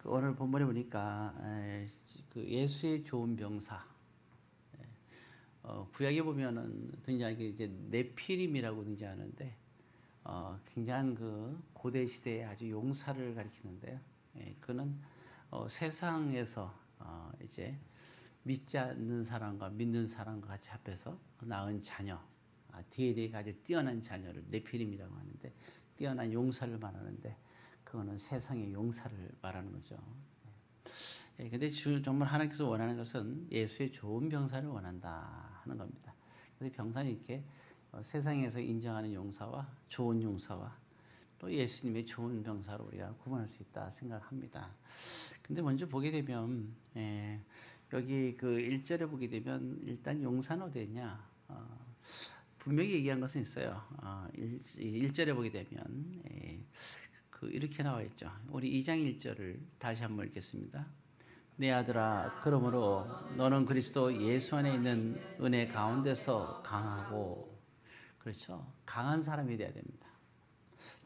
오늘 본문에 보니까 그 예수의 좋은 병사, 구약에 보면은 등장하게 이제 네피림이라고 등장하는데 굉장한 그 고대 시대의 아주 용사를 가리키는데요. 그는 세상에서 이제 믿지 않는 사람과 믿는 사람과 같이 합해서 낳은 자녀, DNA가 아주 뛰어난 자녀를 네피림이라고 하는데 뛰어난 용사를 말하는데 그거는 세상의 용사를 말하는 거죠. 근데 정말 하나님께서 원하는 것은 예수의 좋은 병사를 원한다 하는 겁니다. 그래서 병사는 이렇게 세상에서 인정하는 용사와 좋은 용사와 또 예수님의 좋은 병사로 우리가 구분할 수 있다 생각합니다. 근데 먼저 보게 되면 여기 그 1절에 보게 되면 일단 용사는 어디냐? 분명히 얘기한 것은 있어요. 1절에 보게 되면 이렇게 나와 있죠. 우리 2장 1절을 다시 한번 읽겠습니다. 내 아들아, 그러므로 너는 그리스도 예수 안에 있는 은혜 가운데서 강하고, 그렇죠? 강한 사람이 돼야 됩니다.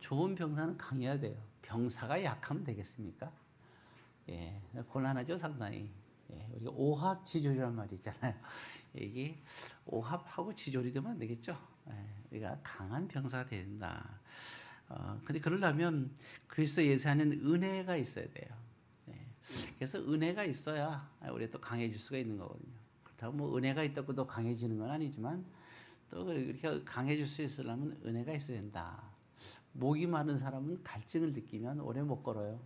좋은 병사는 강해야 돼요. 병사가 약하면 되겠습니까? 곤란하죠, 상당히. 우리가 오합지졸이란 말이 있잖아요. 이게 오합하고 지졸이 되면 안 되겠죠. 우리가 강한 병사가 된다. 근데 그러려면 그리스도 예수 안에는 은혜가 있어야 돼요. 그래서 은혜가 있어야 우리가 또 강해질 수가 있는 거거든요. 그렇다고 뭐 은혜가 있다고 또 강해지는 건 아니지만 또 이렇게 강해질 수 있으려면 은혜가 있어야 된다. 목이 마른 사람은 갈증을 느끼면 오래 못 걸어요.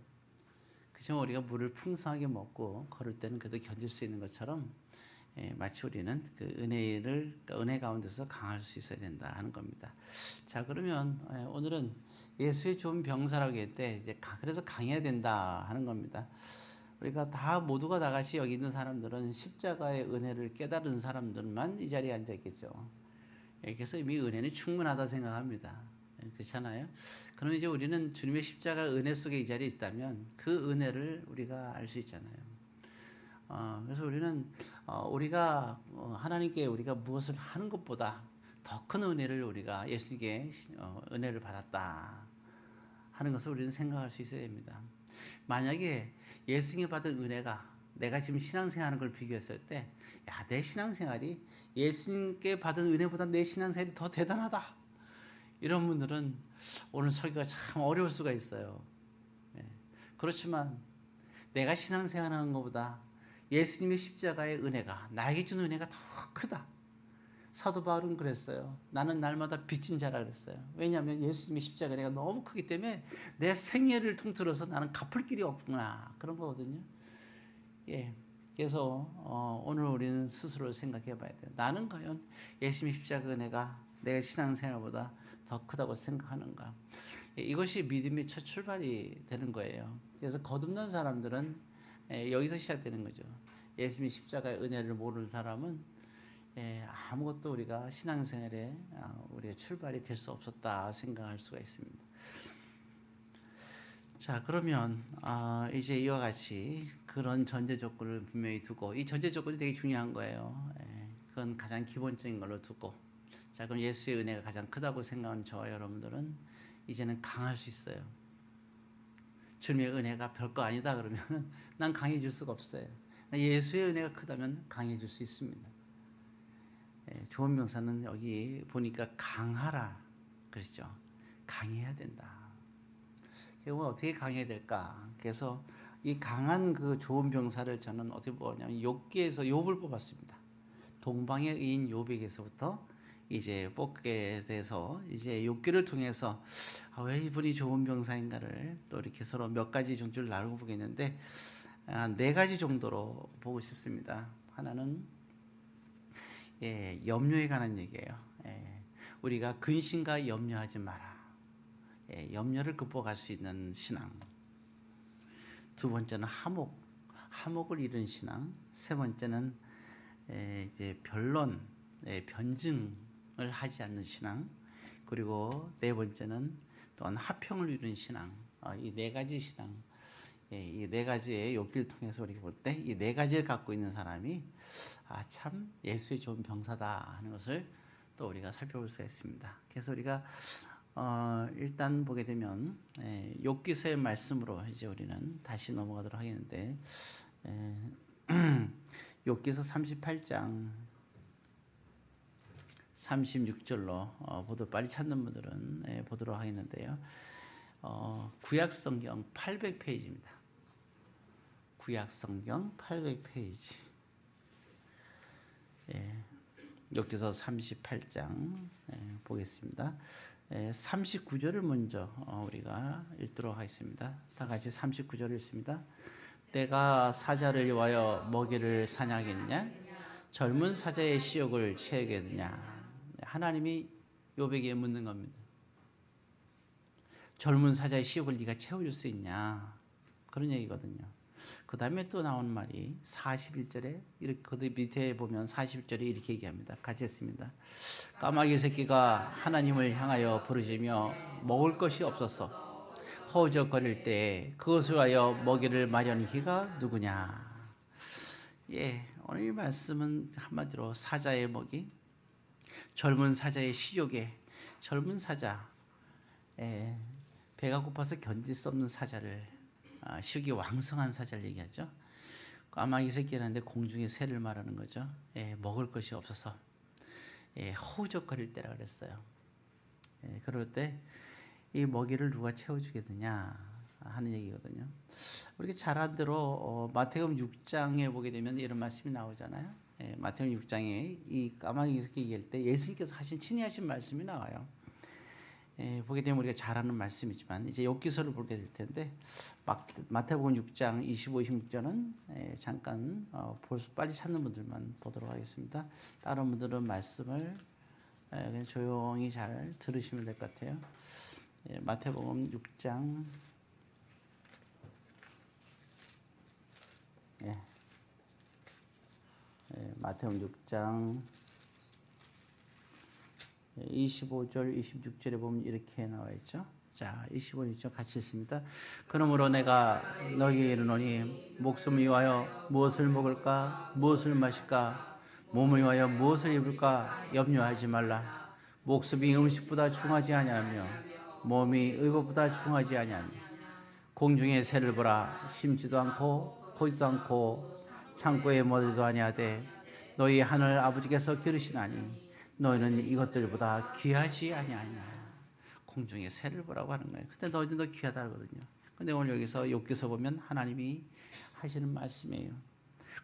그렇지만 우리가 물을 풍성하게 먹고 걸을 때는 그래도 견딜 수 있는 것처럼 마치 우리는 그 은혜 가운데서 강할 수 있어야 된다 하는 겁니다. 자, 그러면 오늘은 예수의 좋은 병사라고 했대. 이제 그래서 강해야 된다 하는 겁니다. 우리가 모두가 다 같이 여기 있는 사람들은 십자가의 은혜를 깨달은 사람들만 이 자리에 앉아 있겠죠. 그래서 이미 은혜는 충분하다 생각합니다. 그렇잖아요. 그럼 이제 우리는 주님의 십자가 은혜 속에 이 자리에 있다면 그 은혜를 우리가 알 수 있잖아요. 그래서 우리는 우리가 하나님께 우리가 무엇을 하는 것보다 더 큰 은혜를 우리가 예수님께 은혜를 받았다 하는 것을 우리는 생각할 수 있어야 됩니다. 만약에 예수님께 받은 은혜가 내가 지금 신앙생활하는 걸 비교했을 때, 내 신앙생활이 예수님께 받은 은혜보다 내 신앙생활이 더 대단하다. 이런 분들은 오늘 설교가 참 어려울 수가 있어요. 그렇지만 내가 신앙생활하는 것보다 예수님의 십자가의 은혜가 나에게 준 은혜가 더 크다. 사도 바울은 그랬어요. 나는 날마다 빚진 자라 그랬어요. 왜냐하면 예수님의 십자가 은혜가 너무 크기 때문에 내 생애를 통틀어서 나는 갚을 길이 없구나 그런 거거든요. 그래서 오늘 우리는 스스로 생각해 봐야 돼요. 나는 과연 예수님의 십자가 은혜가 내 신앙생활보다 더 크다고 생각하는가? 이것이 믿음의 첫 출발이 되는 거예요. 그래서 거듭난 사람들은 여기서 시작되는 거죠. 예수님의 십자가의 은혜를 모르는 사람은 아무것도 우리가 신앙생활에 우리의 출발이 될 수 없었다 생각할 수가 있습니다. 자, 그러면 이제 이와 같이 그런 전제 조건을 분명히 두고, 이 전제 조건이 되게 중요한 거예요. 그건 가장 기본적인 걸로 두고, 자, 그럼 예수의 은혜가 가장 크다고 생각하는 저와 여러분들은 이제는 강할 수 있어요. 주님의 은혜가 별거 아니다 그러면 난 강해질 수가 없어요. 예수의 은혜가 크다면 강해질 수 있습니다. 좋은 명사는 여기 보니까 강하라 그랬죠. 강해야 된다. 그럼 어떻게 강해야 될까? 그래서 이 강한 그 좋은 병사를 저는 어떻게 보냐면 욥기에서 욥을 뽑았습니다. 동방의 의인 욥에게서부터 이제 뽑게 돼서 이제 욥기를 통해서 왜 이분이 좋은 병사인가를 또 이렇게 서로 몇 가지 종류를 나누고 보겠는데 네 가지 정도로 보고 싶습니다. 하나는 염려에 관한 얘기예요. 우리가 근심과 염려하지 마라. 염려를 극복할 수 있는 신앙. 두 번째는 화목을 이룬 신앙. 세 번째는 이제 변론, 변증을 하지 않는 신앙. 그리고 네 번째는 또한 화평을 이룬 신앙. 이 네 가지 신앙. 이 네 가지의 욥기를 통해서 우리가 볼 때 이 네 가지를 갖고 있는 사람이 참 예수의 좋은 병사다 하는 것을 또 우리가 살펴볼 수가 있습니다. 그래서 우리가 일단 보게 되면 욥기서의 말씀으로 이제 우리는 다시 넘어가도록 하겠는데 욥기서 38장 36절로 보도 빨리 찾는 분들은 보도록 하겠는데요. 구약 성경 800페이지입니다. 구약 성경 800페이지. 욥기서 38장 보겠습니다. 39절을 먼저 우리가 읽도록 하겠습니다. 다 같이 39절을 읽습니다. 내가 사자를 위하여 먹이를 사냥하겠느냐? 젊은 사자의 시욕을 채우겠느냐? 하나님이 욥에게 묻는 겁니다. 젊은 사자의 시욕을 네가 채워줄 수 있냐? 그런 얘기거든요. 그 다음에 또 나오는 말이 41절에 이렇게 그 밑에 보면 41절에 이렇게 얘기합니다. 같이 했습니다. 까마귀 새끼가 하나님을 향하여 부르짖으며 먹을 것이 없어서 허우적거릴 때 그것을 위하여 먹이를 마련히가 누구냐? 오늘 이 말씀은 한마디로 사자의 먹이, 젊은 사자의 시욕에 젊은 사자, 배가 고파서 견딜 수 없는 사자를 식이 왕성한 사자를 얘기하죠. 까마귀 새끼라는데 공중의 새를 말하는 거죠. 먹을 것이 없어서 허우적거릴 때라 그랬어요. 그럴 때 이 먹이를 누가 채워주겠느냐 하는 얘기거든요. 우리가 잘 안 대로 마태복음 6장에 보게 되면 이런 말씀이 나오잖아요. 마태복음 6장에 이 까마귀 새끼 얘기할 때 예수님께서 친히 하신 말씀이 나와요. 보게 되면 우리가 잘 아는 말씀이지만 이제 욥기서를 보게 될 텐데 마태복음 6장 25, 26절은 잠깐 빨리 찾는 분들만 보도록 하겠습니다. 다른 분들은 말씀을 그냥 조용히 잘 들으시면 될 것 같아요. 마태복음 6장 마태복음 6장 25절, 26절에 보면 이렇게 나와 있죠. 자, 25절 같이 읽습니다. 그러므로 내가 너희에게 이르노니 목숨을 위하여 무엇을 먹을까, 무엇을 마실까, 몸을 위하여 무엇을 입을까 염려하지 말라. 목숨이 음식보다 중하지 아니하며 몸이 의복보다 중하지 아니하며 공중의 새를 보라. 심지도 않고 포지도 않고 창고에 모으지도 아니하되 너희 하늘 아버지께서 기르시나니 너희는 이것들보다 귀하지 아니하냐. 공중의 새를 보라고 하는 거예요. 근데 너희들도 귀하다 하거든요. 근데 오늘 여기서 욥기서 보면 하나님이 하시는 말씀이에요.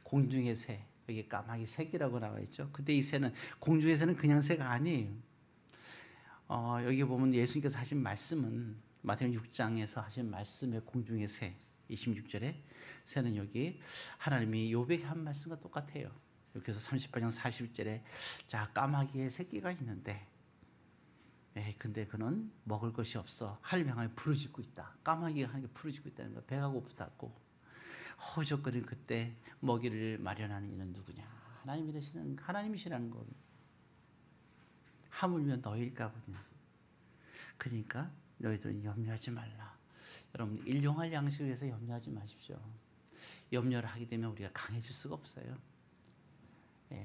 공중의 새, 여기 까마귀 새끼라고 나와 있죠. 근데 이 새는 공중의 새는 그냥 새가 아니에요. 여기 보면 예수님께서 하신 말씀은 마태복음 6장에서 하신 말씀의 공중의 새 26절에 새는 여기 하나님이 욥에게 한 말씀과 똑같아요. 여기서 38장 40절에 자 까마귀의 새끼가 있는데 근데 그는 먹을 것이 없어 하나님 향하여 부르짖고 있다. 까마귀가 하나님께 부르짖고 있다는 거. 배가 고프다고 허우적거리는 그때 먹이를 마련하는 이는 누구냐? 하나님이시라는 거. 하물며 너희일까 보냐. 그러니까 너희들은 염려하지 말라. 여러분 일용할 양식을 위해서 염려하지 마십시오. 염려를 하게 되면 우리가 강해질 수가 없어요.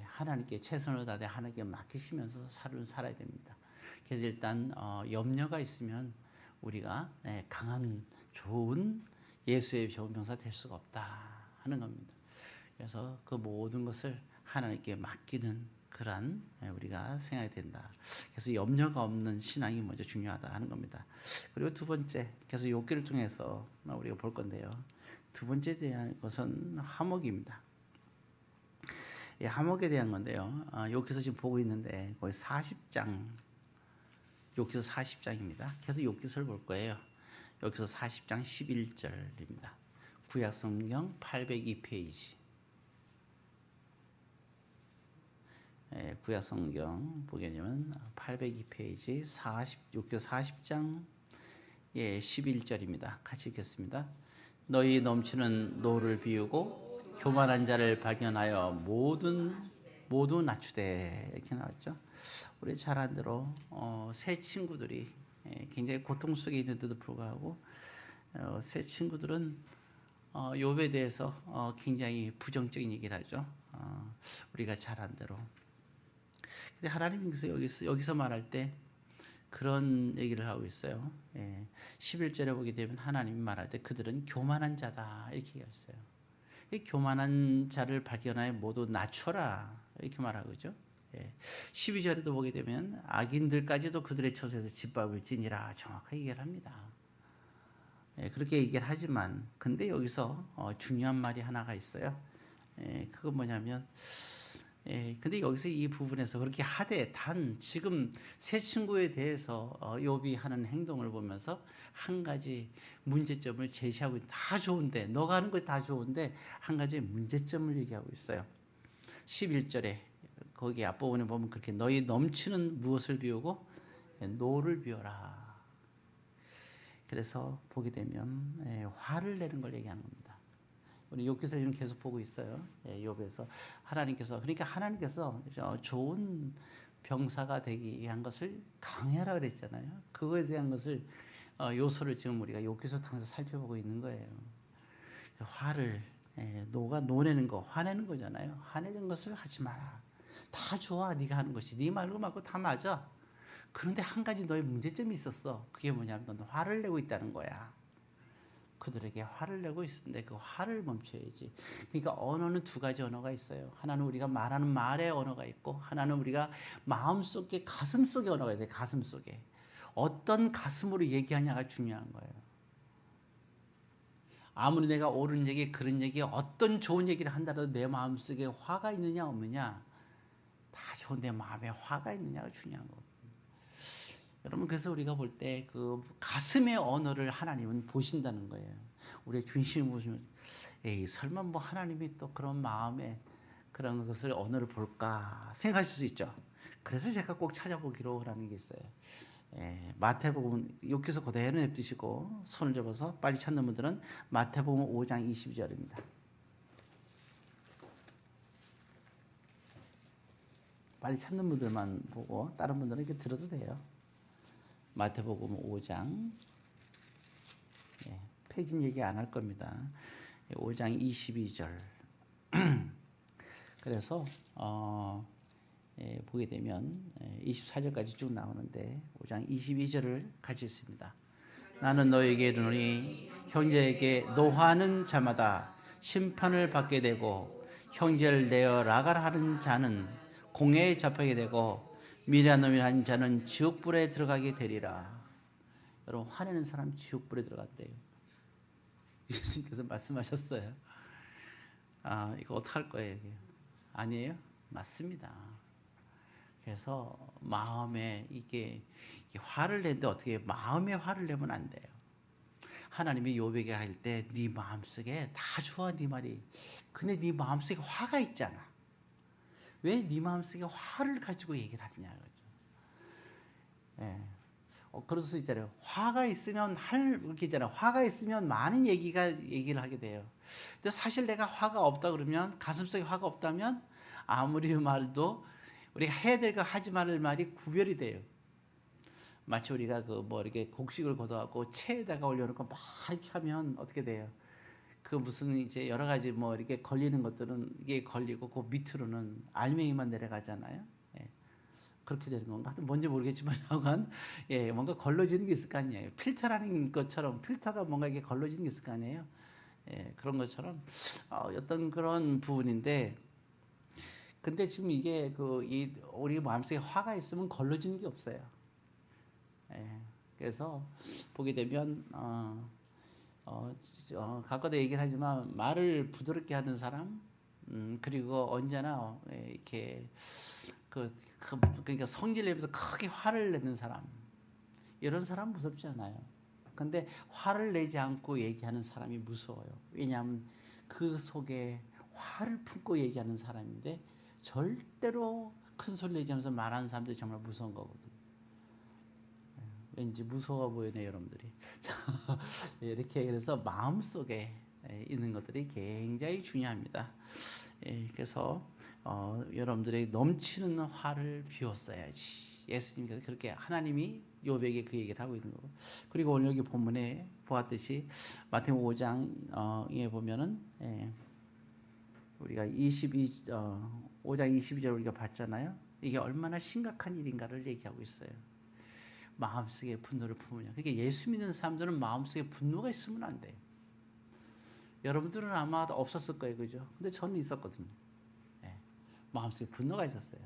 하나님께 최선을 다해 하나님께 맡기시면서 살아야 됩니다. 그래서 일단 염려가 있으면 우리가 강한 좋은 예수의 병사 될 수가 없다 하는 겁니다. 그래서 그 모든 것을 하나님께 맡기는 그러한 우리가 생각이 된다. 그래서 염려가 없는 신앙이 먼저 중요하다 하는 겁니다. 그리고 두 번째, 그래서 욥기를 통해서 우리가 볼 건데요. 두 번째 대한 것은 화목입니다. 화목에 대한 건데요. 욥기서 지금 보고 있는데 거기 40장, 욥기서 40장입니다. 그래서 욥기서를 볼 거예요. 여기서 40장 11절입니다. 구약 성경 802페이지. 구약 성경 보게 되면 802페이지 욥기서 40장 11절입니다. 같이 읽겠습니다. 너희 넘치는 노를 비우고 교만한 자를 발견하여 모두 낮추되 이렇게 나왔죠. 우리 잘 아는 대로 새 친구들이 굉장히 고통 속에 있는데도 불구하고 새 친구들은 욥에 대해서 굉장히 부정적인 얘기를 하죠. 우리가 잘 아는 대로. 근데 하나님께서 여기서 말할 때 그런 얘기를 하고 있어요. 11절에 보게 되면 하나님이 말할 때 그들은 교만한 자다 이렇게 얘기했어요. 이 교만한 자를 발견하여 모두 낮춰라 이렇게 말하고 있죠. 12절에도 보게 되면 악인들까지도 그들의 처소에서 짓밟을지니라 정확하게 얘기를 합니다. 그렇게 얘기를 하지만 근데 여기서 중요한 말이 하나가 있어요. 그건 뭐냐면 근데 여기서 이 부분에서 그렇게 하되 단 지금 새 친구에 대해서 욥이 하는 행동을 보면서 한 가지 문제점을 제시하고 있다. 다 좋은데 너가 하는 거 다 좋은데 한 가지 문제점을 얘기하고 있어요. 11절에 거기 앞부분에 보면 그렇게 너희 넘치는 무엇을 비우고 노를 비워라. 그래서 보게 되면 화를 내는 걸 얘기하는 겁니다. 우리 욥기서 지금 계속 보고 있어요. 욥에서 하나님께서 그러니까 하나님께서 좋은 병사가 되기 위한 것을 강해하라 그랬잖아요. 그거에 대한 것을 요소를 지금 우리가 욥기서 통해서 살펴보고 있는 거예요. 화를 노가 노내는 거 화내는 거잖아요. 화내는 것을 하지 마라. 다 좋아 네가 하는 것이 네 말고 맞고 다 맞아. 그런데 한 가지 너의 문제점이 있었어. 그게 뭐냐면 넌 화를 내고 있다는 거야. 그들에게 화를 내고 있는데 그 화를 멈춰야지. 그러니까 언어는 두 가지 언어가 있어요. 하나는 우리가 말하는 말의 언어가 있고 하나는 우리가 마음속에 가슴속의 언어가 있어요. 가슴속에. 어떤 가슴으로 얘기하냐가 중요한 거예요. 아무리 내가 옳은 얘기 그런 얘기 어떤 좋은 얘기를 한다라도 내 마음속에 화가 있느냐 없느냐 다 좋은 내 마음에 화가 있느냐가 중요한 거예요. 여러분 그래서 우리가 볼 때 그 가슴의 언어를 하나님은 보신다는 거예요. 우리의 중심을 보시면 에이 설마 뭐 하나님이 또 그런 마음에 그런 것을 언어를 볼까 생각하실 수 있죠. 그래서 제가 꼭 찾아보기로 하는 게 있어요. 마태복음 욥기서 그대로 냅두시고 손을 접어서 빨리 찾는 분들은 마태복음 5장 22절입니다. 빨리 찾는 분들만 보고 다른 분들은 이렇게 들어도 돼요. 마태복음 5장 페이지는 얘기 안 할 겁니다. 5장 22절. 그래서 보게 되면 24절까지 쭉 나오는데 5장 22절을 같이 있습니다. 나는 너에게 이르노니 형제에게 노하는 자마다 심판을 받게 되고 형제를 내어 나가라 하는 자는 공회에 잡히게 되고 미련한 놈이 한 자는 지옥불에 들어가게 되리라. 여러분 화내는 사람 지옥불에 들어간대요. 예수님께서 말씀하셨어요. 이거 어떡할 거예요? 이게? 아니에요? 맞습니다. 그래서 마음에 이게 화를 내는데 어떻게 마음에 화를 내면 안 돼요. 하나님이 욥에게 할 때 네 마음속에 다 좋아 네 말이. 근데 네 마음속에 화가 있잖아. 왜 네 마음속에 화를 가지고 얘기를 하느냐 거죠. 그럴 수 있잖아요. 화가 있으면 이렇게 있잖아요. 화가 있으면 많은 얘기를 하게 돼요. 근데 사실 내가 화가 없다 그러면 가슴속에 화가 없다면 아무리 말도 우리가 해야 될 거 하지 말을 말이 구별이 돼요. 마치 우리가 그 뭐 이렇게 곡식을 걷어갖고 체에다가 올려놓고 막 이렇게 하면 어떻게 돼요? 그 무슨 이제 여러 가지 뭐 이렇게 걸리는 것들은 이게 걸리고 그 밑으로는 알맹이만 내려가잖아요. 그렇게 되는 건가? 하여튼 뭔지 모르겠지만 하여간 뭔가 걸러지는 게 있을 거 아니에요. 필터라는 것처럼 필터가 뭔가 이게 걸러지는 게 있을 거 아니에요. 그런 것처럼 어떤 그런 부분인데 근데 지금 이게 우리 마음속에 화가 있으면 걸러지는 게 없어요. 그래서 보게 되면 가끔도 얘기를 하지만 말을 부드럽게 하는 사람 그리고 언제나 이렇게 그러니까 성질 내면서 크게 화를 내는 사람 이런 사람 무섭지 않아요. 근데 화를 내지 않고 얘기하는 사람이 무서워요. 왜냐하면 그 속에 화를 품고 얘기하는 사람인데 절대로 큰 소리 내지 않으면서 말하는 사람들이 정말 무서운 거거든요. 왠지 무서워 보이네 여러분들이. 이렇게 그래서 마음속에 있는 것들이 굉장히 중요합니다. 그래서 여러분들의 넘치는 화를 비웠어야지. 예수님께서 그렇게 하나님이 욥에게 그 얘기를 하고 있는 거고. 그리고 오늘 여기 본문에 보았듯이 마태복음 5장에 보면은 우리가 5장 22절 우리가 봤잖아요. 이게 얼마나 심각한 일인가를 얘기하고 있어요. 마음속에 분노를 품으냐. 그러니까 예수 믿는 사람들은 마음속에 분노가 있으면 안 돼요. 여러분들은 아마 없었을 거예요, 그죠? 근데 저는 있었거든요. 예. 마음속에 분노가 있었어요.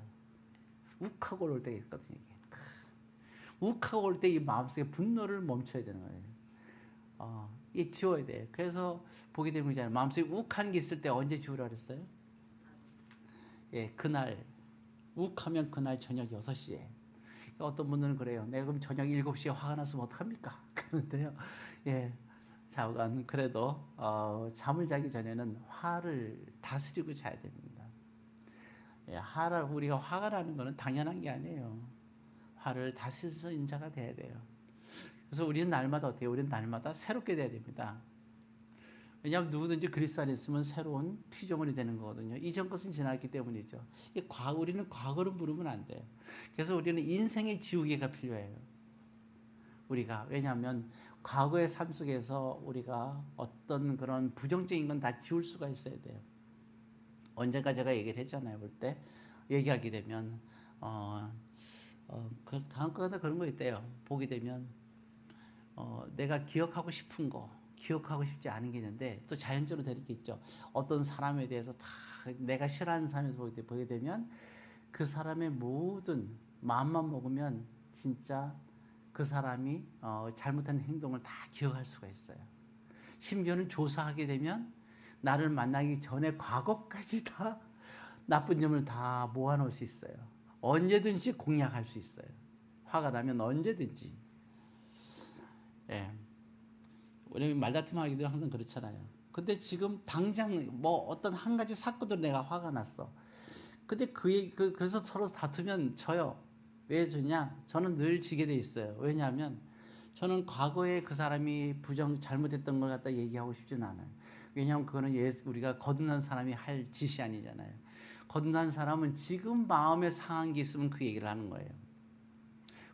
욱하고 올 때가 있거든요. 이게. 욱하고 올 때 이 마음속에 분노를 멈춰야 되는 거예요. 이게 지워야 돼요. 그래서 보게 되면 있잖아요. 마음속에 욱한 게 있을 때 언제 지우라 그랬어요? 예, 그날 욱하면 그날 저녁 6시에. 어떤 분들은 그래요. 내가 그럼 저녁 7시에 화가 났으면 어떡합니까? 그런데요. 예. 자관 그래도 잠을 자기 전에는 화를 다스리고 자야 됩니다. 예, 우리가 화가 나는 것은 당연한 게 아니에요. 화를 다스릴 수 있는 자가 돼야 돼요. 그래서 우리는 날마다 어때요? 우리는 날마다 새롭게 돼야 됩니다. 왜냐하면 누구든지 그리스도 안에 있으면 새로운 피조물이 되는 거거든요. 이전 것은 지났기 때문이죠. 우리는 과거를 부르면 안 돼요. 그래서 우리는 인생의 지우개가 필요해요. 왜냐하면 과거의 삶 속에서 우리가 어떤 그런 부정적인 건 다 지울 수가 있어야 돼요. 언젠가 제가 얘기를 했잖아요. 볼 때 얘기하게 되면 간혹가다 그런 거 있대요. 보게 되면 내가 기억하고 싶은 거, 기억하고 싶지 않은 게 있는데 또 자연적으로 되는 게 있죠. 어떤 사람에 대해서 다 내가 싫어하는 사람에서 보게 되면 그 사람의 모든 마음만 먹으면 진짜 그 사람이 잘못한 행동을 다 기억할 수가 있어요. 심지어는 조사하게 되면 나를 만나기 전에 과거까지 다 나쁜 점을 다 모아놓을 수 있어요. 언제든지 공략할 수 있어요. 화가 나면 언제든지. 예. 우리 말다툼하기도 항상 그렇잖아요. 근데 지금 당장 뭐 어떤 한 가지 사건으로 내가 화가 났어. 근데 그래서 서로 다투면 져요. 왜 지냐? 저는 늘 지게 돼 있어요. 왜냐하면 저는 과거에 그 사람이 잘못했던 걸 갖다 얘기하고 싶지는 않아요. 왜냐하면 그거는 우리가 거듭난 사람이 할 짓이 아니잖아요. 거듭난 사람은 지금 마음에 상한 게 있으면 그 얘기를 하는 거예요.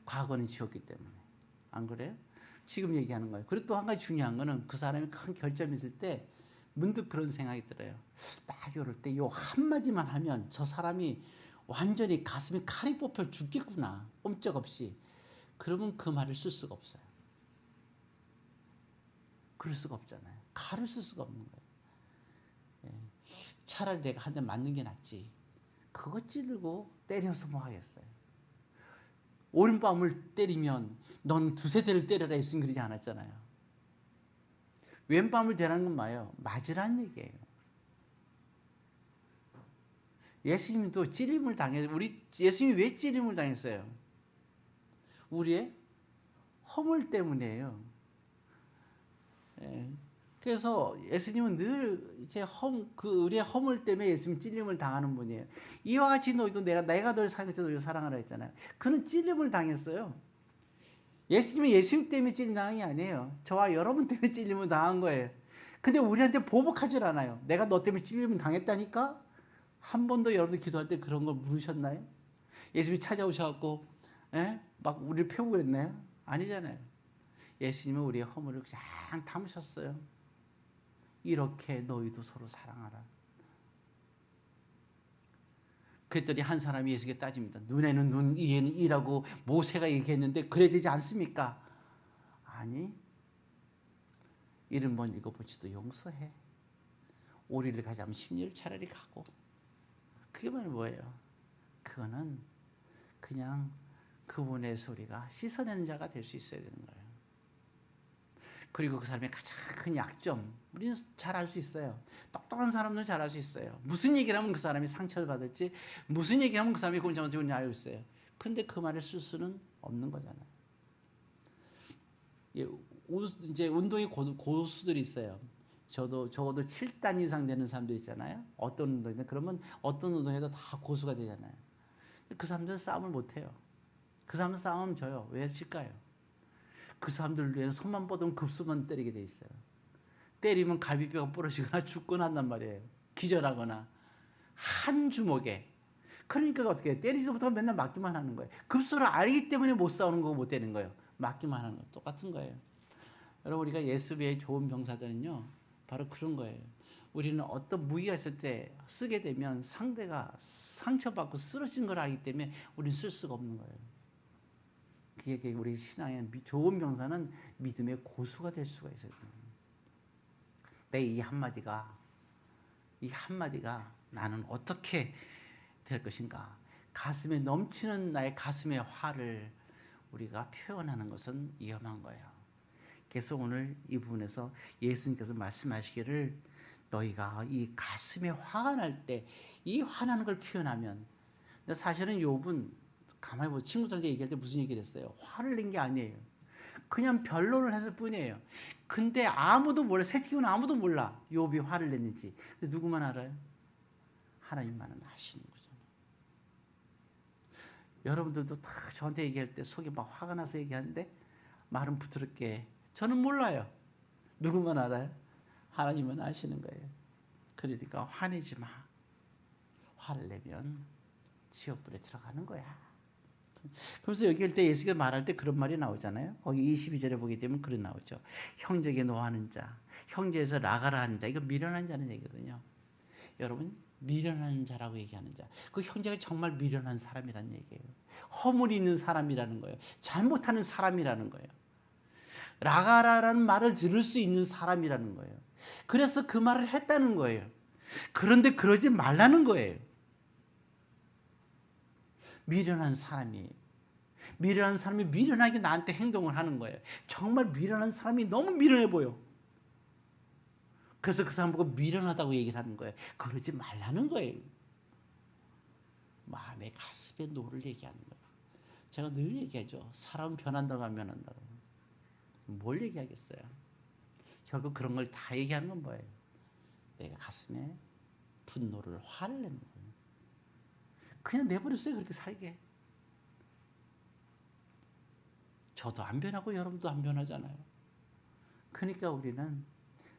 과거는 지웠기 때문에. 안 그래요? 지금 얘기하는 거예요. 그리고 또 한 가지 중요한 거는 그 사람이 큰 결점이 있을 때 문득 그런 생각이 들어요. 딱 이럴 때 요 한마디만 하면 저 사람이 완전히 가슴에 칼이 뽑혀 죽겠구나. 꼼짝없이. 그러면 그 말을 쓸 수가 없어요. 그럴 수가 없잖아요. 칼을 쓸 수가 없는 거예요. 예. 차라리 내가 한 대 맞는 게 낫지. 그거 찌르고 때려서 뭐 하겠어요. 오른밤을 때리면 넌 두세 대를 때려라 했으니 그러지 않았잖아요. 왼밤을 대라는 건 뭐예요? 맞으라는 얘기예요. 예수님도 찔림을 예수님이 왜 찔림을 당했어요? 우리의 허물 때문이에요. 예. 그래서 예수님은 늘 우리의 허물 때문에 예수님 찔림을 당하는 분이에요. 이와 같이 너희도 내가 널 사랑하라 했잖아요. 그는 찔림을 당했어요. 예수님 때문에 찔림 당한 게 아니에요. 저와 여러분 때문에 찔림을 당한 거예요. 근데 우리한테 보복하질 않아요. 내가 너 때문에 찔림을 당했다니까? 한 번도 여러분들 기도할 때 그런 걸 물으셨나요? 예수님이 찾아오셔갖고 막 우리를 패우고 그랬나요? 아니잖아요. 예수님은 우리의 허물을 그냥 담으셨어요. 이렇게 너희도 서로 사랑하라. 그랬더니 한 사람이 예수께 따집니다. 눈에는 눈, 이에는 이라고 모세가 얘기했는데 그래야 되지 않습니까? 아니, 70번 읽어보지도 용서해. 오리를 가자면 10리를 차라리 가고. 그게 뭐예요? 그거는 그냥 그분의 소리가 씻어내는 자가 될 수 있어야 되는 거예요. 그리고 그 사람의 가장 큰 약점, 우리는 잘 알 수 있어요. 똑똑한 사람들은 잘 알 수 있어요. 무슨 얘기를 하면 그 사람이 상처를 받을지, 무슨 얘기를 하면 그 사람이 곤장한지 알고 있어요. 근데 그 말을 쓸 수는 없는 거잖아요. 이제 운동의 고수들이 있어요. 적어도 7단 이상 되는 사람들 있잖아요. 어떤 운동이든 그러면 어떤 운동에도 다 고수가 되잖아요. 그 사람들은 싸움을 못 해요. 그 사람들 싸움하면 져요. 왜 질까요? 그 사람들 위에는 손만 뻗으면 급수만 때리게 돼 있어요. 때리면 갈비뼈가 부러지거나 죽거나 한단 말이에요. 기절하거나 한 주먹에. 그러니까 어떻게 해요? 때리지부터 맨날 맞기만 하는 거예요. 급수를 알기 때문에 못 싸우는 거고 못 되는 거예요. 맞기만 하는 거 똑같은 거예요. 여러분 우리가 예수의 좋은 병사들은요. 바로 그런 거예요. 우리는 어떤 무기가 있을 때 쓰게 되면 상대가 상처받고 쓰러진 걸 알기 때문에 우리는 쓸 수가 없는 거예요. 그게 우리 신앙의 좋은 병사는 믿음의 고수가 될 수가 있어요. 내 이 한마디가 나는 어떻게 될 것인가? 가슴에 넘치는 나의 가슴의 화를 우리가 표현하는 것은 위험한 거예요. 그래서 오늘 이 부분에서 예수님께서 말씀하시기를 너희가 이 가슴에 화가 날 때 이 화나는 걸 표현하면, 사실은 욥은 가만히 보고 친구들한테 얘기할 때 무슨 얘기를 했어요? 화를 낸 게 아니에요. 그냥 변론을 했을 뿐이에요. 근데 아무도 몰라. 새치기는 아무도 몰라. 욥이 화를 냈는지. 근데 누구만 알아요? 하나님만은 아시는 거잖아요. 여러분들도 다 저한테 얘기할 때 속이 막 화가 나서 얘기하는데 말은 부드럽게, 저는 몰라요. 누구만 알아요? 하나님은 아시는 거예요. 그러니까 화내지 마. 화를 내면 지옥불에 들어가는 거야. 그래서 여기 할 때 예수가 말할 때 그런 말이 나오잖아요. 거기 22절에 보게 되면 그런 나오죠. 형제에게 노하는 자, 형제에서 나가라 하는 자, 이거 미련한 자는 얘기거든요. 여러분, 미련한 자라고 얘기하는 자, 그 형제가 정말 미련한 사람이라는 얘기예요. 허물이 있는 사람이라는 거예요. 잘못하는 사람이라는 거예요. 나가라라는 말을 들을 수 있는 사람이라는 거예요. 그래서 그 말을 했다는 거예요. 그런데 그러지 말라는 거예요. 미련한 사람이 미련하게 나한테 행동을 하는 거예요. 정말 미련한 사람이 너무 미련해 보여. 그래서 그 사람 보고 미련하다고 얘기를 하는 거예요. 그러지 말라는 거예요. 마음의 가슴의 노를 얘기하는 거예요. 제가 늘 얘기하죠. 사람 변한다고 하면 변한다고. 뭘 얘기하겠어요? 결국 그런 걸 다 얘기하는 건 뭐예요? 내가 가슴에 분노를, 화를 내는 거예요. 그냥 내버렸어요. 그렇게 살게. 저도 안 변하고 여러분도 안 변하잖아요. 그러니까 우리는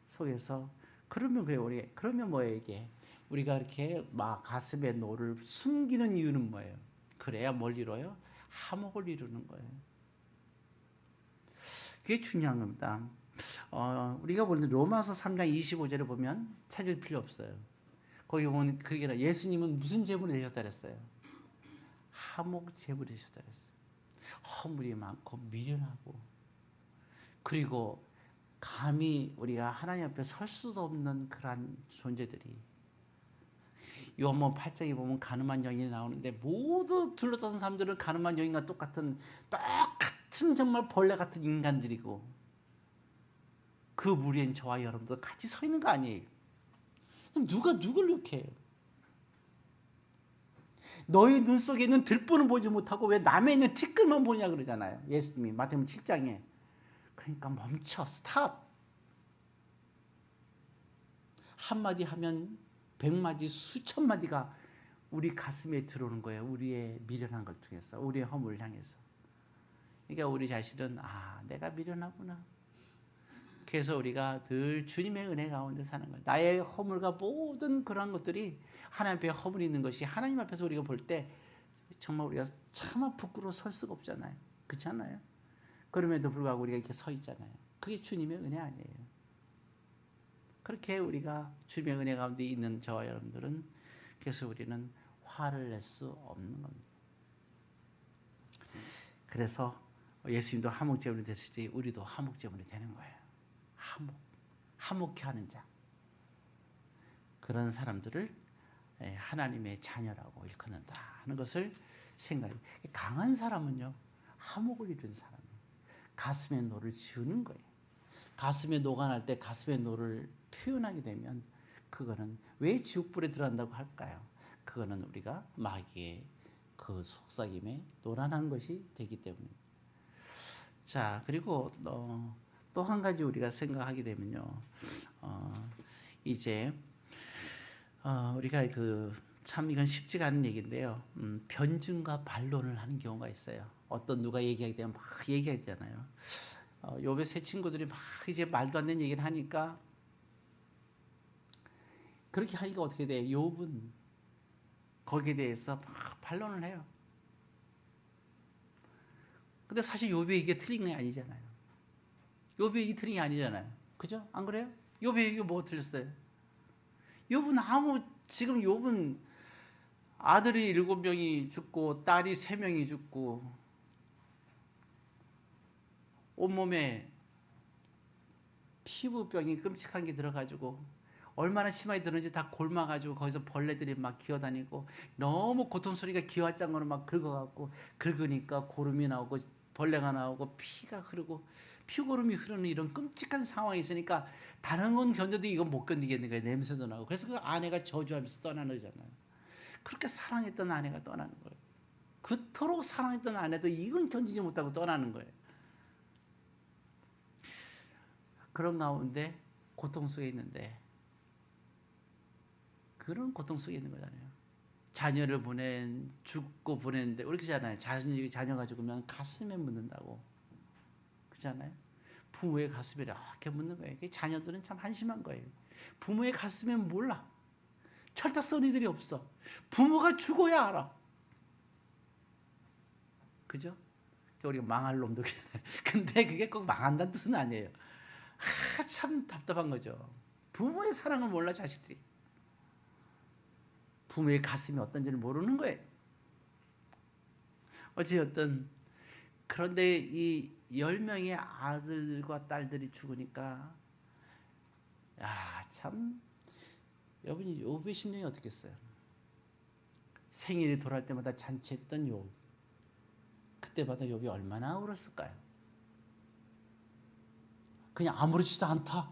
속에서 그러면 뭐예요 이게? 우리가 이렇게 막 가슴에 노를 숨기는 이유는 뭐예요? 그래야 뭘 이뤄요? 화목을 이루는 거예요. 그게 중요한 겁니다. 우리가 보는 로마서 3장 25절에 보면 찾을 필요 없어요. 거기 보면 그게 예수님은 무슨 제물을 되셨다 그랬어요? 화목 제물을 되셨다 그랬어요. 허물이 많고 미련하고, 그리고 감히 우리가 하나님 앞에 설 수도 없는 그러한 존재들이, 요한복음 8장에 보면 가늠한 여인이 나오는데 모두 둘러싸은 사람들은 가늠한 여인과 똑같은 정말 벌레 같은 인간들이고, 그 무리엔 저와 여러분도 같이 서 있는 거 아니에요. 누가 누굴 이렇게 해요? 너희 눈 속에 있는 들보는 보지 못하고 왜 남의 있는 티끌만 보냐 그러잖아요. 예수님이 마태복음 7장에. 그러니까 멈춰, 스탑. 한마디 하면 100마디, 수천 마디가 우리 가슴에 들어오는 거예요. 우리의 미련한 걸 통해서, 우리의 허물을 향해서. 그러니까 우리 자신은 내가 미련하구나. 그래서 우리가 늘 주님의 은혜 가운데 사는 거예요. 나의 허물과 모든 그런 것들이 하나님 앞에 허물이 있는 것이 하나님 앞에서 우리가 볼 때 정말 우리가 차마 부끄러워 설 수가 없잖아요. 그렇지 않아요? 그럼에도 불구하고 우리가 이렇게 서 있잖아요. 그게 주님의 은혜 아니에요. 그렇게 우리가 주님의 은혜 가운데 있는 저와 여러분들은, 그래서 우리는 화를 낼 수 없는 겁니다. 그래서 예수님도 화목제물이 됐을지 우리도 화목제물이 되는 거예요. 화목케 하는 자, 그런 사람들을 하나님의 자녀라고 일컫는다 하는 것을 생각해요. 강한 사람은요, 화목을 이룬 사람이에요. 가슴의 노를 지우는 거예요. 가슴에 노가 날 때 가슴의 노를 표현하게 되면 그거는 왜 지옥불에 들어간다고 할까요? 그거는 우리가 마귀의 그 속삭임에 노란한 것이 되기 때문입니다. 자, 그리고 또 한 가지 우리가 생각하게 되면요, 이제 우리가 참 이건 쉽지가 않은 얘기인데요. 변증과 반론을 하는 경우가 있어요. 어떤 누가 얘기하게 되면 막 얘기하잖아요. 욥의 세 친구들이 막 이제 말도 안 되는 얘기를 하니까, 그렇게 하니까 어떻게 돼? 욥은 거기에 대해서 막 반론을 해요. 근데 사실 욥의 얘기가 틀린 게 아니잖아요. 욥의 얘기 틀린 게 아니잖아요. 그죠? 안 그래요? 욥의 얘기가 뭐가 틀렸어요? 지금 욥은 아들이 7명이 죽고 딸이 3명이 죽고 온몸에 피부병이 끔찍한 게 들어가지고 얼마나 심하게 들었는지 다 곪아가지고 거기서 벌레들이 막 기어다니고 너무 고통스러우니까 기와장으로 막 긁어갖고 긁으니까 고름이 나오고 벌레가 나오고 피가 흐르고 피고름이 흐르는 이런 끔찍한 상황이 있으니까 다른 건 견뎌도 이건 못 견디겠는 거예요. 냄새도 나고. 그래서 그 아내가 저주하면서 떠나는 거잖아요. 그렇게 사랑했던 아내가 떠나는 거예요. 그토록 사랑했던 아내도 이건 견디지 못하고 떠나는 거예요. 그런 가운데 고통 속에 있는데 그런 고통 속에 있는 거잖아요. 자녀를 죽고 보냈는데 우리 그러잖아요. 자녀가 죽으면 가슴에 묻는다고. 그렇잖아요. 부모의 가슴에 이렇게 묻는 거예요. 자녀들은 참 한심한 거예요. 부모의 가슴에 몰라. 철딱서니들이 없어. 부모가 죽어야 알아. 그죠? 우리가 망할 놈들. 근데 그게 꼭 망한다는 뜻은 아니에요. 참 답답한 거죠. 부모의 사랑을 몰라 자식들이. 부모의 가슴이 어떤지를 모르는 거예요. 어찌됐든 그런데 이 10명의 아들과 딸들이 죽으니까 참 여러분이 욥의 심령이 어떻겠어요? 생일이 돌아올 때마다 잔치했던 욥. 그때마다 욥이 얼마나 울었을까요? 그냥 아무렇지도 않다.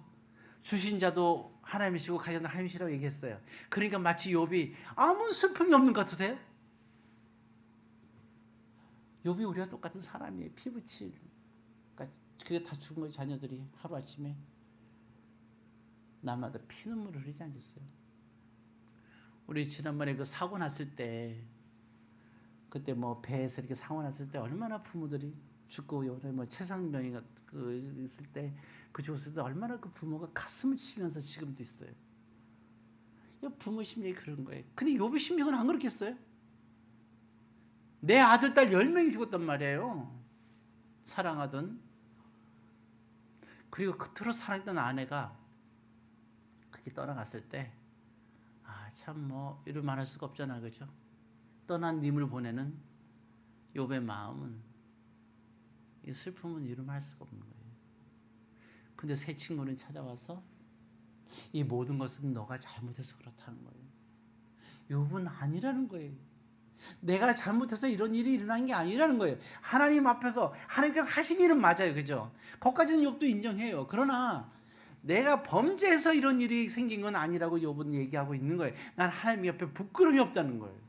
주신 자도 하나님이시고 가진 자도 하나님이시라고 얘기했어요. 그러니까 마치 욥이 아무 슬픔이 없는 것 같으세요? 욥이 우리와 똑같은 사람이에요. 피부칠. 그러니까 그게 다 죽은 거예요. 자녀들이 하루아침에 날마다 피눈물을 흘리지 않겠어요? 우리 지난번에 그 사고 났을 때 그때 뭐 배에서 이렇게 사고 났을 때 얼마나 부모들이 죽고 뭐 최상병이 그 있을 때 그 죽었을 때 얼마나 그 부모가 가슴을 치면서 지금도 있어요. 부모 심리가 그런 거예요. 근데 욥의 심리는 안 그렇겠어요? 내 아들 딸 10명이 죽었단 말이에요. 사랑하던. 그리고 그토록 사랑했던 아내가 그렇게 떠나갔을 때 참 뭐 이루 말할 수가 없잖아. 그죠? 떠난 님을 보내는 욥의 마음은 이 슬픔은 이루 말할 수가 없는 거예요. 근데 새 친구는 찾아와서 이 모든 것은 너가 잘못해서 그렇다는 거예요. 욥은 아니라는 거예요. 내가 잘못해서 이런 일이 일어난 게 아니라는 거예요. 하나님 앞에서 하나님께서 하신 일은 맞아요. 그죠? 거기까지는 욥도 인정해요. 그러나 내가 범죄해서 이런 일이 생긴 건 아니라고 욥은 얘기하고 있는 거예요. 난 하나님 옆에 부끄러움이 없다는 거예요.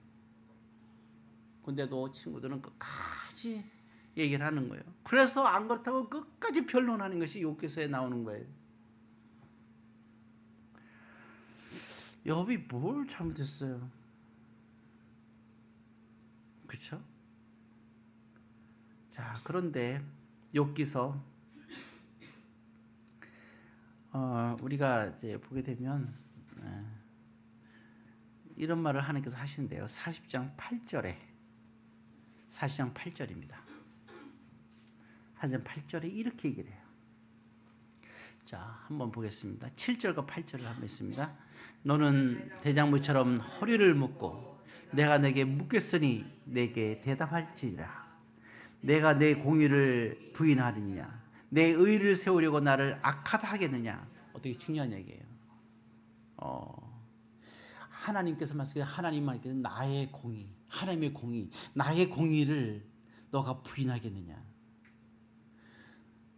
근데도 친구들은 끝까지 얘기를 하는 거예요. 그래서 안 그렇다고 끝까지 변론하는 것이 욥기서에 나오는 거예요. 욥이 뭘 잘못했어요? 그렇죠? 자, 그런데 욥기서 우리가 이제 보게 되면 이런 말을 하나님께서 하시는데요. 40장 8절입니다. 40장 8절에 이렇게 얘기를 해요. 자, 한번 보겠습니다. 7절과 8절을 한번 있습니다. 너는 대장부처럼 허리를 묶고 내가 내게 묻겠으니 내게 대답할지라. 내가 내 공의를 부인하리냐? 내 의를 세우려고 나를 악하다 하겠느냐? 어떻게 중요한 얘기예요. 하나님께서 말씀하시기를 하나님께서 나의 공의, 하나님의 공의, 나의 공의를 너가 부인하겠느냐?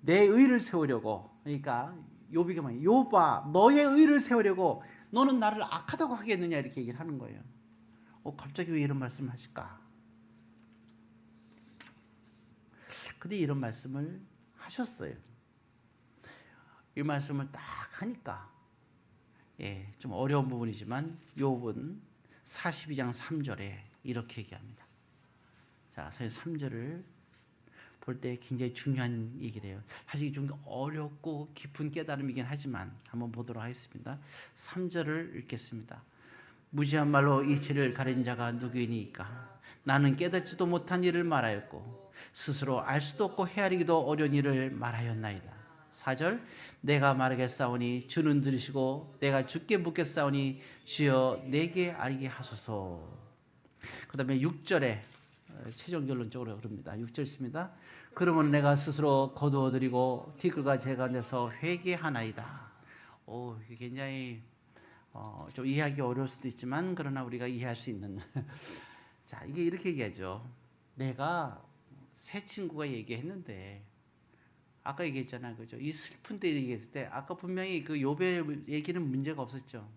내 의를 세우려고, 그러니까 욥이가 말이에요. 욥아, 너의 의를 세우려고 너는 나를 악하다고 하겠느냐? 이렇게 얘기를 하는 거예요. 갑자기 왜 이런 말씀을 하실까? 근데 이런 말씀을 하셨어요. 이 말씀을 딱 하니까 좀 어려운 부분이지만 욥은 42장 3절에 이렇게 얘기합니다. 자, 3절을 볼 때 굉장히 중요한 얘기를 해요. 사실 좀 어렵고 깊은 깨달음이긴 하지만 한번 보도록 하겠습니다. 3절을 읽겠습니다. 무지한 말로 이치를 가린 자가 누구이니까? 나는 깨닫지도 못한 일을 말하였고 스스로 알 수도 없고 헤아리기도 어려운 일을 말하였나이다. 4절 내가 말하겠사오니 주는 들으시고 내가 주께 묻겠사오니 주여 내게 알게 하소서. 그 다음에 6절에 최종 결론적으로 그럽니다. 6절 있습니다. 그러면 내가 스스로 거두어드리고 티끌과 제 가운데서 회개하나이다. 이게 굉장히 좀 이해하기 어려울 수도 있지만 그러나 우리가 이해할 수 있는 자, 이게 이렇게 얘기하죠. 내가 새 친구가 얘기했는데 아까 얘기했잖아, 그죠? 이 슬픈 때 얘기했을 때 아까 분명히 그 욥의 얘기는 문제가 없었죠.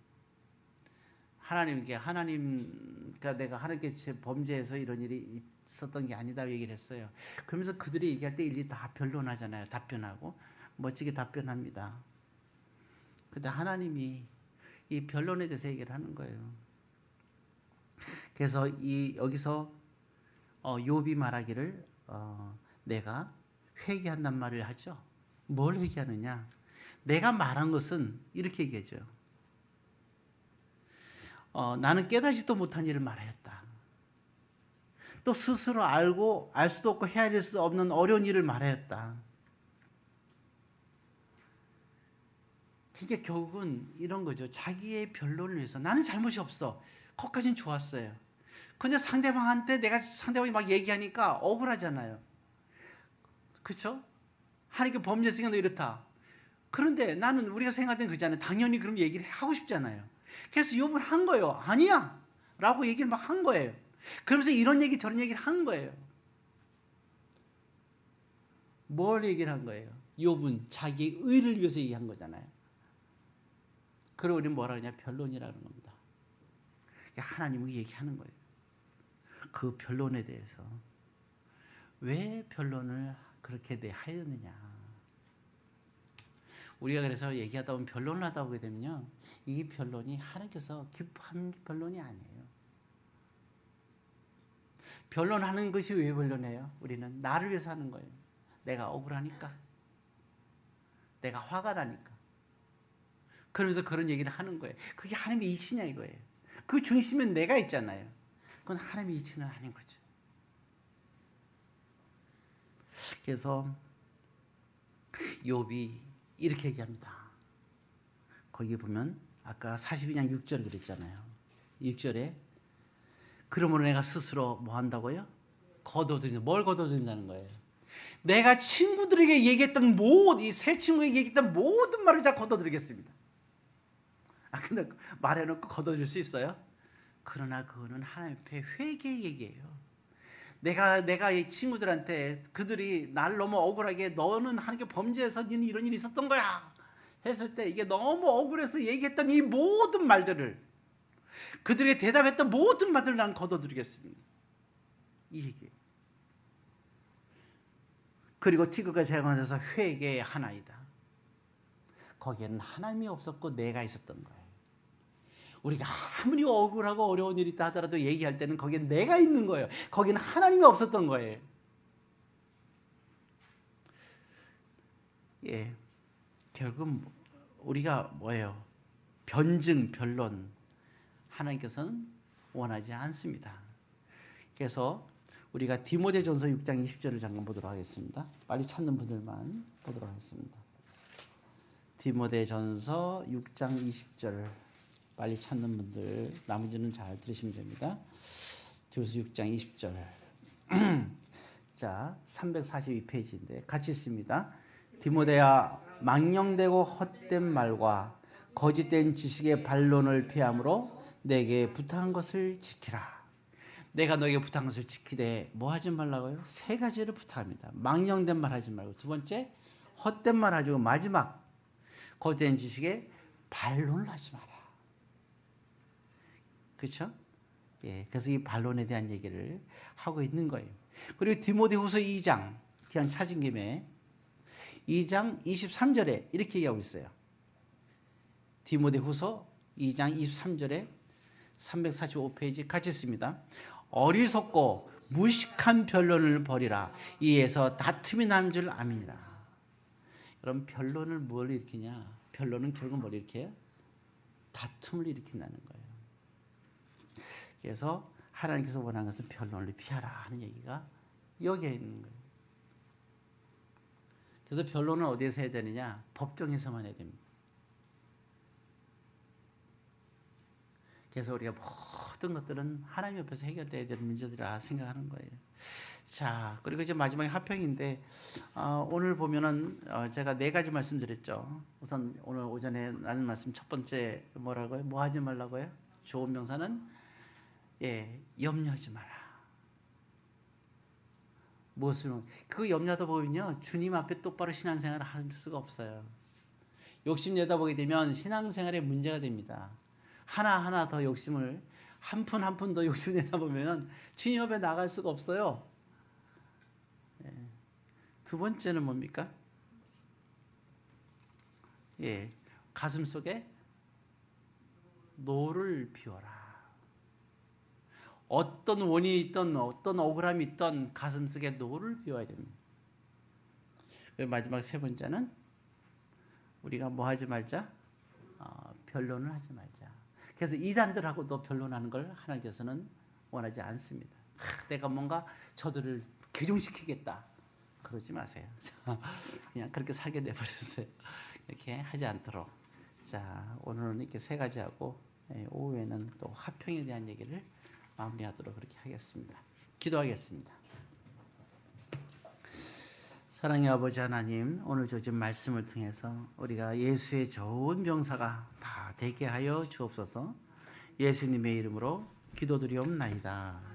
그러니까 내가 하나님께 범죄해서 이런 일이 있었던 게 아니다 얘기를 했어요. 그러면서 그들이 얘기할 때 일일이 다 변론하잖아요. 답변하고 멋지게 답변합니다. 근데 하나님이 이 변론에 대해서 얘기를 하는 거예요. 그래서 여기서 욥이 말하기를 내가 회개한단 말을 하죠. 뭘 회개하느냐? 내가 말한 것은 이렇게 얘기하죠. 나는 깨닫지도 못한 일을 말하였다. 또 스스로 알고 알 수도 없고 헤아릴 수 없는 어려운 일을 말하였다. 그게 결국은 이런 거죠. 자기의 변론을 위해서 나는 잘못이 없어. 거기까지는 좋았어요. 근데 상대방이 막 얘기하니까 억울하잖아요. 그렇죠? 하나님께 범죄했으니까 너 이렇다. 그런데 나는 우리가 생각할 땐 그렇잖아요. 당연히 그럼 얘기를 하고 싶잖아요. 그래서 욥을 한 거예요. 아니야 라고 얘기를 막 한 거예요. 그러면서 이런 얘기 저런 얘기를 한 거예요. 뭘 얘기를 한 거예요? 욥은 자기의 의를 위해서 얘기한 거잖아요. 그리고 우리는 뭐라 그러냐? 변론이라는 겁니다. 하나님은 얘기하는 거예요. 그 변론에 대해서 왜 변론을 그렇게 하였느냐? 우리가 그래서 얘기하다 보면 변론을 하다 보게 되면요, 이 변론이 하나님께서 기뻐하는 변론이 아니에요. 변론하는 것이 왜 변론해요? 우리는 나를 위해서 하는 거예요. 내가 억울하니까, 내가 화가 나니까. 그러면서 그런 얘기를 하는 거예요. 그게 하나님의 이치냐 이거예요. 그 중심에 내가 있잖아요. 그건 하나님의 이치는 아닌 거죠. 그래서 욥이 이렇게 얘기합니다. 거기 보면 아까 42장 6절 그랬잖아요. 6절에 그러므로 내가 스스로 뭐 한다고요? 뭘 거둬들인다는 거예요? 내가 친구들에게 얘기했던 이 새 친구에게 얘기했던 모든 말을 다 거둬들이겠습니다. 근데 말해놓고 거둬줄 수 있어요? 그러나 그거는 하나님 앞에 회개의 얘기예요. 내가 이 친구들한테 그들이 날 너무 억울하게 너는 하나님께 범죄해서 너는 이런 일이 있었던 거야 했을 때 이게 너무 억울해서 얘기했던 이 모든 말들을 그들에게 대답했던 모든 말들을 난 거둬드리겠습니다. 이 얘기. 그리고 티끌과 제거에서 회개하나이다. 거기에는 하나님이 없었고 내가 있었던 거예요. 우리가 아무리 억울하고 어려운 일이 있다 하더라도 얘기할 때는 거기에 내가 있는 거예요. 거기는 하나님이 없었던 거예요. 예, 결국 우리가 뭐예요? 변론 하나님께서는 원하지 않습니다. 그래서 우리가 디모데전서 6장 20절을 잠깐 보도록 하겠습니다. 빨리 찾는 분들만 보도록 하겠습니다. 디모데전서 6장 20절 빨리 찾는 분들, 나머지는 잘 들으시면 됩니다. 디모데전서 6장 20절. 자, 342페이지인데 같이 있습니다. 디모데야, 망령되고 헛된 말과 거짓된 지식의 반론을 피함으로 내게 부탁한 것을 지키라. 내가 너에게 부탁한 것을 지키되 뭐 하지 말라고요? 세 가지를 부탁합니다. 망령된 말 하지 말고, 두 번째 헛된 말 하지 말고, 마지막 거짓된 지식의 반론을 하지 마라. 그렇죠? 예, 그래서 이 반론에 대한 얘기를 하고 있는 거예요. 그리고 디모데후서 2장 그냥 찾은 김에 2장 23절에 이렇게 얘기하고 있어요. 디모데후서 2장 23절에 345페이지 같이 있습니다. 어리석고 무식한 변론을 버리라. 이에서 다툼이 난 줄 아미니라. 그럼 변론을 뭘 일으키냐? 변론은 결국 뭘 일으켜요? 다툼을 일으킨다는 거예요. 그래서 하나님께서 원하는 것은 변론을 피하라 하는 얘기가 여기에 있는 거예요. 그래서 변론은 어디에서 해야 되느냐? 법정에서만 해야 됩니다. 그래서 우리가 모든 것들은 하나님 옆에서 해결돼야 되는 문제들이라 생각하는 거예요. 자, 그리고 이제 마지막에 화평인데 오늘 보면은 제가 네 가지 말씀드렸죠. 우선 오늘 오전에 나눈 말씀 첫 번째 뭐라고요? 뭐 하지 말라고요? 좋은 명사는 염려하지 마라. 무엇을 그 염려하다 보면요 주님 앞에 똑바로 신앙생활을 할 수가 없어요. 욕심내다 보게 되면 신앙생활에 문제가 됩니다. 하나하나 더 욕심을 한 푼 한 푼 더 욕심내다 보면 주님 앞에 나갈 수가 없어요. 두 번째는 뭡니까? 가슴 속에 노를 비워라. 어떤 원인이 있던 어떤 억울함이 있던 가슴 속에 노를 비워야 됩니다. 마지막 세 번째는 우리가 뭐 하지 말자? 변론을 하지 말자. 그래서 이단들하고도 변론하는 걸 하나님께서는 원하지 않습니다. 내가 뭔가 저들을 개종시키겠다. 그러지 마세요. 그냥 그렇게 살게 내버려주세요. 이렇게 하지 않도록. 자, 오늘은 이렇게 세 가지 하고 오후에는 또 화평에 대한 얘기를 마무리하도록 그렇게 하겠습니다. 기도하겠습니다. 사랑의 아버지 하나님, 오늘 주신 말씀을 통해서 우리가 예수의 좋은 병사가 다 되게 하여 주옵소서. 예수님의 이름으로 기도드리옵나이다.